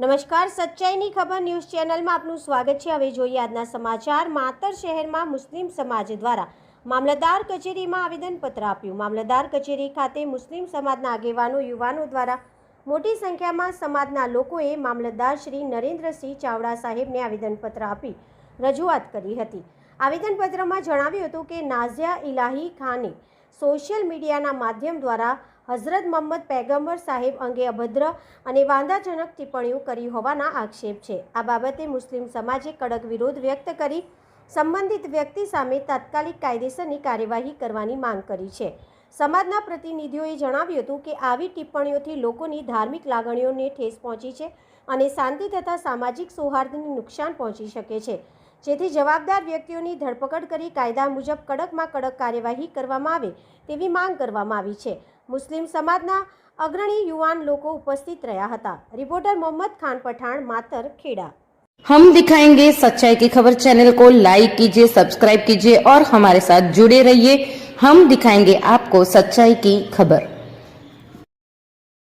નમસ્કાર, સચ્ચાઈની ખબર ન્યૂઝ ચેનલમાં આપનું સ્વાગત છે। હવે જોઈએ આજના સમાચાર। માતર શહેરમાં મુસ્લિમ સમાજ દ્વારા મામલતદાર કચેરીમાં આવેદનપત્ર આપ્યું। મામલતદાર કચેરી ખાતે મુસ્લિમ સમાજના આગેવાનો યુવાનો દ્વારા મોટી સંખ્યામાં સમાજના લોકોએ મામલતદાર શ્રી નરેન્દ્રસિંહ ચાવડા સાહેબને આવેદનપત્ર આપી રજૂઆત કરી હતી। આવેદનપત્રમાં જણાવ્યું હતું કે નાઝિયા ઇલાહી ખાને સોશિયલ મીડિયાના માધ્યમ દ્વારા હઝરત મોહમ્મદ પૈગંબર સાહેબ અંગે અભદ્ર અને વાંધાજનક ટિપ્પણીઓ કરી હોવાના આક્ષેપ છે। આ બાબતે મુસ્લિમ સમાજે કડક વિરોધ વ્યક્ત કરી સંબંધિત વ્યક્તિ સામે તાત્કાલિક કાયદેસરની કાર્યવાહી કરવાની માંગ કરી છે। સમાજના પ્રતિનિધિઓએ જણાવ્યું હતું કે આવી ટિપ્પણીઓથી લોકોની ધાર્મિક લાગણીઓને ઠેસ પહોંચી છે અને શાંતિ તથા સામાજિક સૌહાર્દને નુકસાન પહોંચી શકે છે, જેથી જવાબદાર વ્યક્તિઓની ધરપકડ કરી કાયદા મુજબ કડકમાં કડક કાર્યવાહી કરવામાં આવે તેવી માંગ કરવામાં આવી છે। मुस्लिम समाजना अग्रणी युवान लोग उपस्थित रहा था। रिपोर्टर मोहम्मद खान पठान, मातर, खेड़ा। हम दिखाएंगे सच्चाई की खबर चैनल को लाइक कीजिए, सब्सक्राइब कीजिए और हमारे साथ जुड़े रहिए। हम दिखाएंगे आपको सच्चाई की खबर।